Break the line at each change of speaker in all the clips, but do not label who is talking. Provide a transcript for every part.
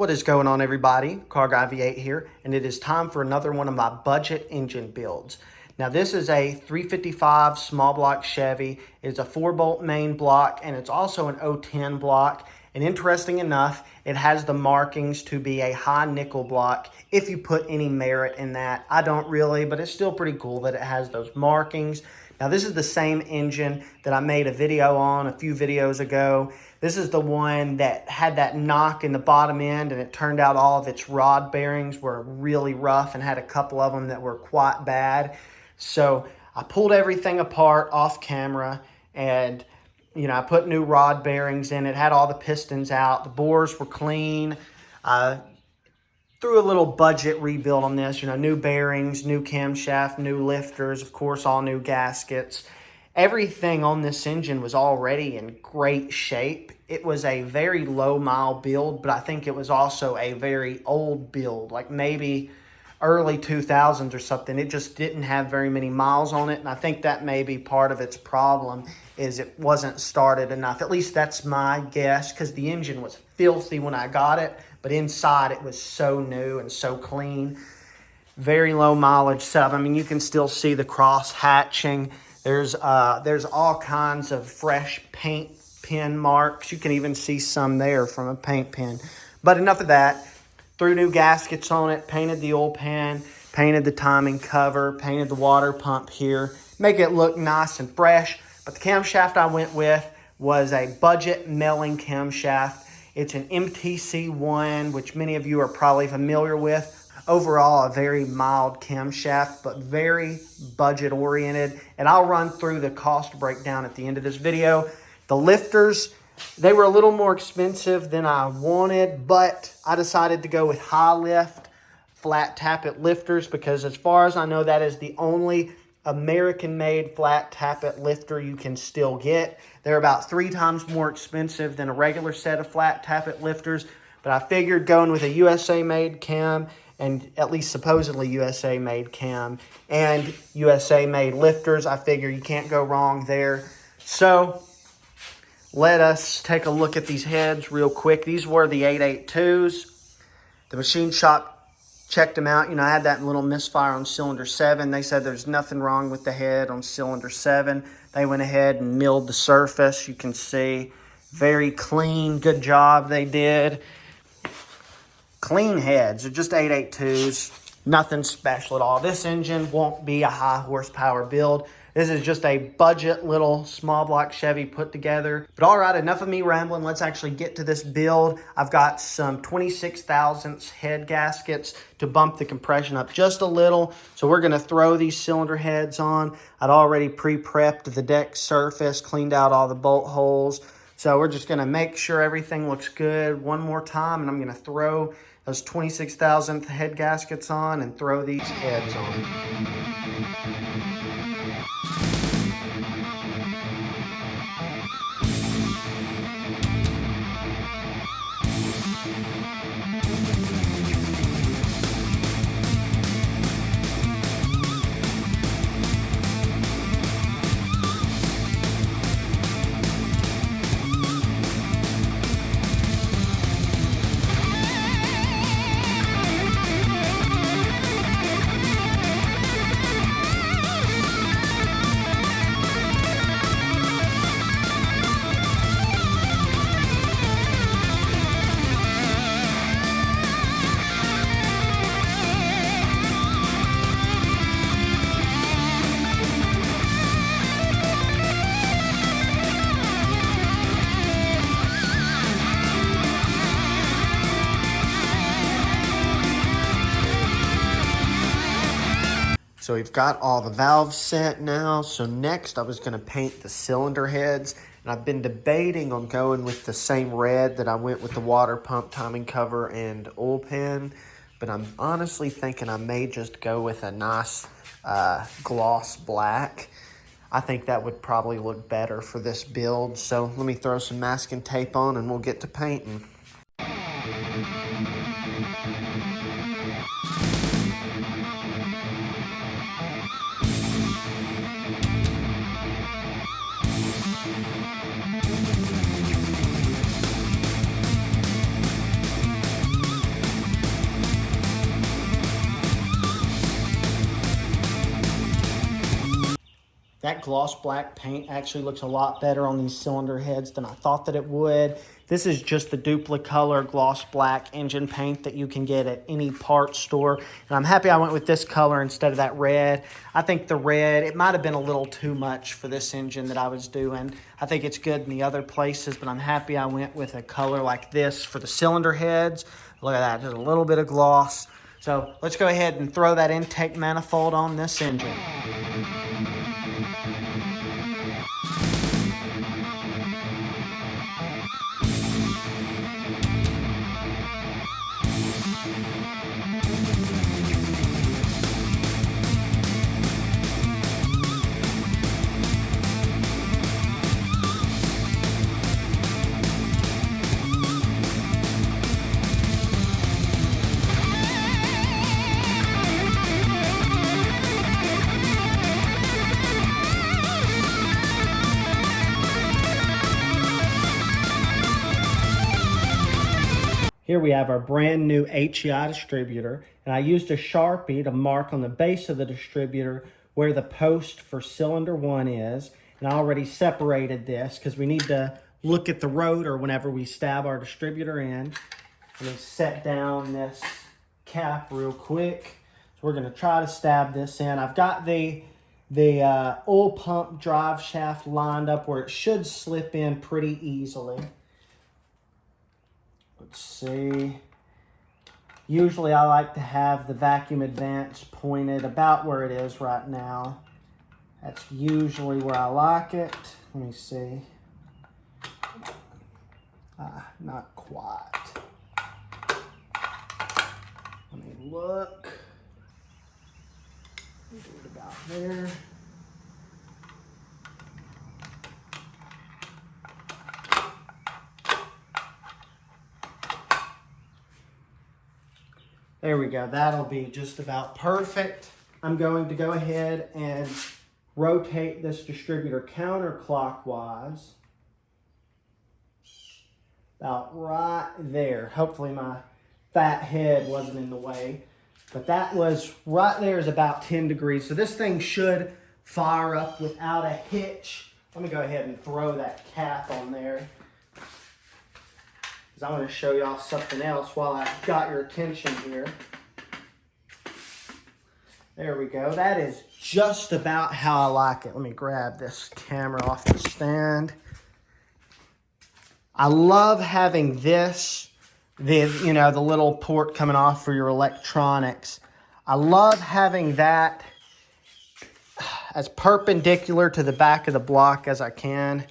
What is going on, everybody? Car Guy V8 here, and it is time for another one of my budget engine builds. Now, this is a 355 small block Chevy. It's a 4-bolt main block, and it's also an 010 block. And interesting enough, it has the markings to be a high nickel block if you put any merit in that. I don't really, but it's still pretty cool that it has those markings. Now, this is the same engine that I made a video on a few videos ago. This is the one that had that knock in the bottom end, and it turned out all of its rod bearings were really rough and had a couple of them that were quite bad. So I pulled everything apart off camera, and I put new rod bearings in it, had all the pistons out. The bores were clean. Threw a little budget rebuild on this, new bearings, new camshaft, new lifters, of course, all new gaskets. Everything on this engine was already in great shape. It was a very low mile build, but I think it was also a very old build, like maybe early 2000s or something. It just didn't have very many miles on it, and I think that may be part of its problem, is it wasn't started enough. At least that's my guess, because the engine was filthy when I got it, but inside it was so new and so clean. Very low mileage setup. I mean, you can still see the cross hatching. There's all kinds of fresh paint pen marks. You can even see some there from a paint pen. But enough of that. Threw new gaskets on it, painted the oil pan, painted the timing cover, painted the water pump here. Make it look nice and fresh. But the camshaft I went with was a budget milling camshaft. It's an MTC-1, which many of you are probably familiar with. Overall, a very mild camshaft, but very budget oriented. And I'll run through the cost breakdown at the end of this video. The lifters, they were a little more expensive than I wanted, but I decided to go with high lift, flat tappet lifters, because as far as I know, that is the only American-made flat tappet lifter you can still get. They're about 3 times more expensive than a regular set of flat tappet lifters, but I figured going with a USA-made cam, and at least supposedly USA-made cam, and USA-made lifters, I figure you can't go wrong there. So let us take a look at these heads real quick. These were the 882s. The machine shop checked them out. I had that little misfire on cylinder 7. They said there's nothing wrong with the head on cylinder 7. They went ahead and milled the surface. You can see very clean. Good job they did. Clean heads. They're just 882s. Nothing special at all. This engine won't be a high horsepower build. This is just a budget little small block Chevy put together. But all right, enough of me rambling. Let's actually get to this build. I've got some 26 thousandths head gaskets to bump the compression up just a little. So we're going to throw these cylinder heads on. I'd already pre-prepped the deck surface, cleaned out all the bolt holes. So we're just going to make sure everything looks good one more time. And I'm going to throw those 26 thousandth head gaskets on and throw these heads on. So we've got all the valves set now. So next I was going to paint the cylinder heads. And I've been debating on going with the same red that I went with the water pump, timing cover, and oil pan. But I'm honestly thinking I may just go with a nice gloss black. I think that would probably look better for this build. So let me throw some masking tape on and we'll get to painting. That gloss black paint actually looks a lot better on these cylinder heads than I thought that it would. This is just the Duplicolor gloss black engine paint that you can get at any parts store. And I'm happy I went with this color instead of that red. I think the red, it might have been a little too much for this engine that I was doing. I think it's good in the other places, but I'm happy I went with a color like this for the cylinder heads. Look at that, just a little bit of gloss. So let's go ahead and throw that intake manifold on this engine. Here we have our brand new HEI distributor, and I used a Sharpie to mark on the base of the distributor where the post for cylinder 1 is. And I already separated this because we need to look at the rotor whenever we stab our distributor in. Let me set down this cap real quick. So we're going to try to stab this in. I've got the oil pump drive shaft lined up where it should slip in pretty easily. Let's see. Usually I like to have the vacuum advance pointed about where it is right now. That's usually where I like it. Let me see. Not quite. Let me look. Do it about there. There we go. That'll be just about perfect. I'm going to go ahead and rotate this distributor counterclockwise. About right there. Hopefully my fat head wasn't in the way. But that was right there is about 10 degrees. So this thing should fire up without a hitch. Let me go ahead and throw that cap on there. I want to show y'all something else while I've got your attention here. There we go. That is just about how I like it. Let me grab this camera off the stand. I love having this, the little port coming off for your electronics. I love having that as perpendicular to the back of the block as I can.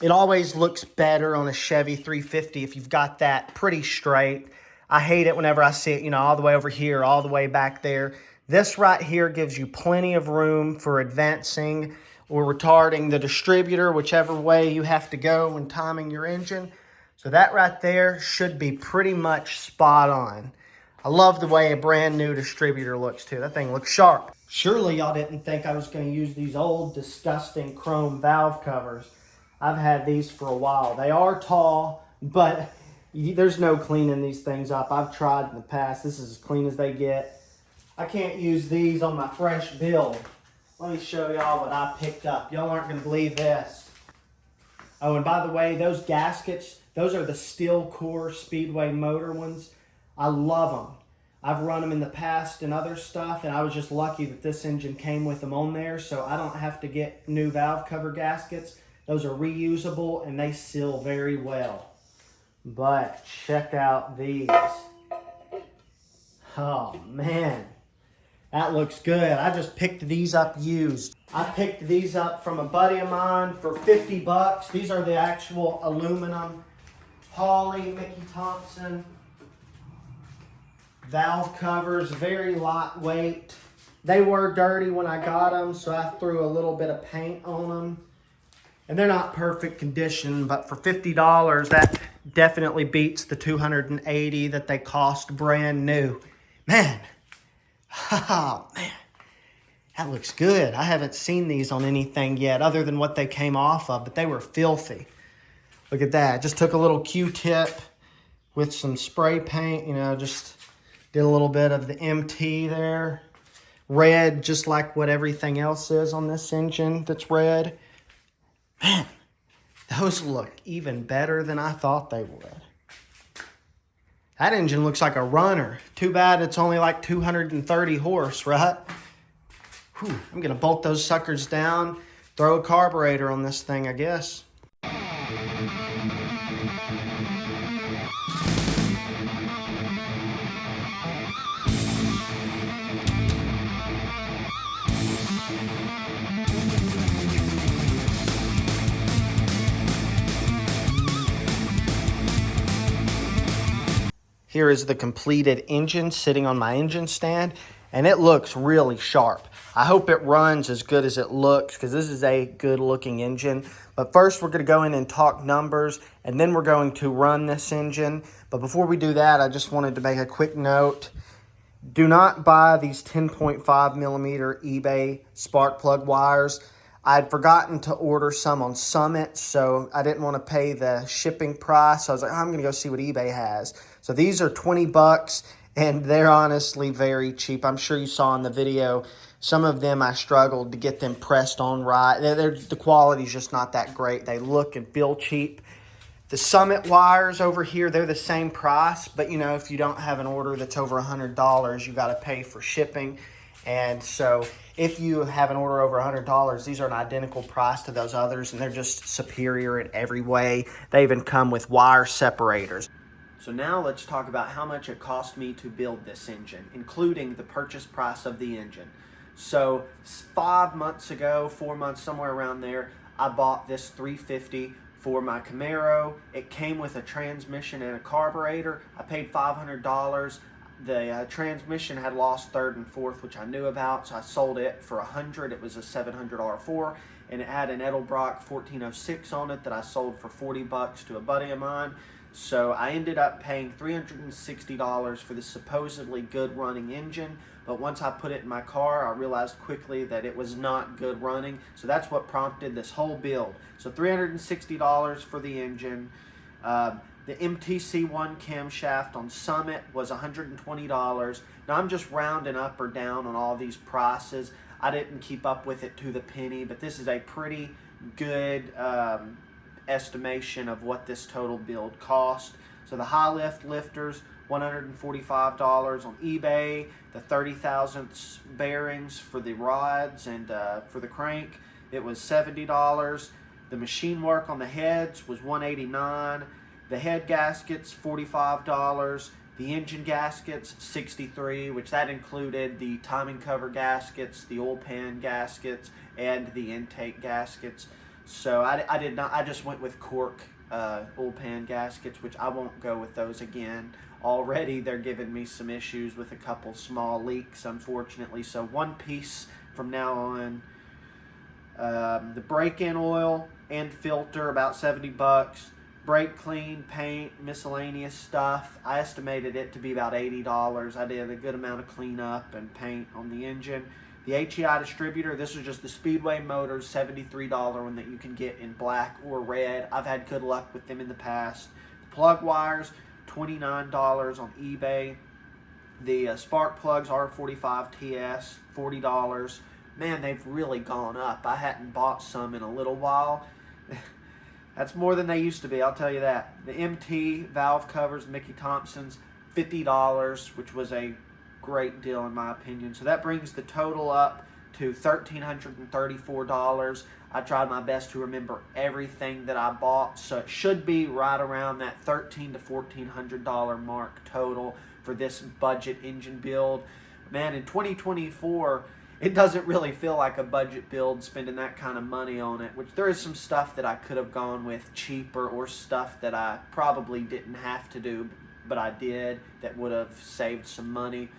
It always looks better on a Chevy 350 if you've got that pretty straight. I hate it whenever I see it, all the way over here, all the way back there. This right here gives you plenty of room for advancing or retarding the distributor, whichever way you have to go when timing your engine. So that right there should be pretty much spot on. I love the way a brand new distributor looks too. That thing looks sharp. Surely y'all didn't think I was going to use these old disgusting chrome valve covers. I've had these for a while. They are tall, but there's no cleaning these things up. I've tried in the past. This is as clean as they get. I can't use these on my fresh build. Let me show y'all what I picked up. Y'all aren't going to believe this. Oh, and by the way, those gaskets, those are the steel core Speedway motor ones. I love them. I've run them in the past and other stuff, and I was just lucky that this engine came with them on there, so I don't have to get new valve cover gaskets. Those are reusable and they seal very well. But check out these. Oh man, that looks good. I just picked these up used. I picked these up from a buddy of mine for 50 bucks. These are the actual aluminum Hawley, Mickey Thompson valve covers, very lightweight. They were dirty when I got them, so I threw a little bit of paint on them. And they're not perfect condition, but for $50, that definitely beats the $280 that they cost brand new. Man, oh man, that looks good. I haven't seen these on anything yet other than what they came off of, but they were filthy. Look at that. Just took a little Q-tip with some spray paint, just did a little bit of the MT there. red, just like what everything else is on this engine that's red. Man, those look even better than I thought they would. That engine looks like a runner. Too bad it's only like 230 horse, right? Whew, I'm gonna bolt those suckers down, throw a carburetor on this thing, I guess. Here is the completed engine sitting on my engine stand, and it looks really sharp. I hope it runs as good as it looks, because this is a good looking engine. But first we're going to go in and talk numbers, and then we're going to run this engine. But before we do that, I just wanted to make a quick note. Do not buy these 10.5 millimeter eBay spark plug wires. I'd forgotten to order some on Summit, so I didn't want to pay the shipping price. So I was like, I'm going to go see what eBay has. So these are 20 bucks, and they're honestly very cheap. I'm sure you saw in the video, some of them I struggled to get them pressed on right. The quality's just not that great. They look and feel cheap. The Summit wires over here, they're the same price, but you know, if you don't have an order that's over $100, you got to pay for shipping. And so if you have an order over $100, these are an identical price to those others, and they're just superior in every way. They even come with wire separators. So now let's talk about how much it cost me to build this engine, including the purchase price of the engine. So 5 months ago, 4 months, somewhere around there, I bought this 350 for my Camaro. It came with a transmission and a carburetor. I paid $500. The transmission had lost third and fourth, which I knew about, so I sold it for $100. It was a 700 R4, and it had an Edelbrock 1406 on it that I sold for 40 bucks to a buddy of mine. So I ended up paying $360 for this supposedly good running engine, but once I put it in my car, I realized quickly that it was not good running. So that's what prompted this whole build. So $360 for the engine. The MTC-1 camshaft on Summit was $120. Now I'm just rounding up or down on all these prices. I didn't keep up with it to the penny, but this is a pretty good estimation of what this total build cost. So the high lift lifters, $145 on eBay. The 30 thousandths bearings for the rods and for the crank, it was $70. The machine work on the heads was $189. The head gaskets, $45. The engine gaskets, $63, which that included the timing cover gaskets, the oil pan gaskets, and the intake gaskets. So I just went with cork oil pan gaskets, which I won't go with those again. Already they're giving me some issues with a couple small leaks, unfortunately. So one piece from now on. The brake-in oil and filter, about 70 bucks. Brake clean, paint, miscellaneous stuff, I estimated it to be about $80. I did a good amount of cleanup and paint on the engine. The HEI distributor, this is just the Speedway Motors $73 one that you can get in black or red. I've had good luck with them in the past. The plug wires, $29 on eBay. The spark plugs R45 TS, $40. Man, they've really gone up. I hadn't bought some in a little while. That's more than they used to be, I'll tell you that. The MT valve covers, Mickey Thompson's, $50, which was a great deal in my opinion. So that brings the total up to $1,334. I tried my best to remember everything that I bought, so it should be right around that $1,300 to $1,400 mark total for this budget engine build. Man, in 2024, it doesn't really feel like a budget build spending that kind of money on it, which there is some stuff that I could have gone with cheaper or stuff that I probably didn't have to do, but I did, that would have saved some money.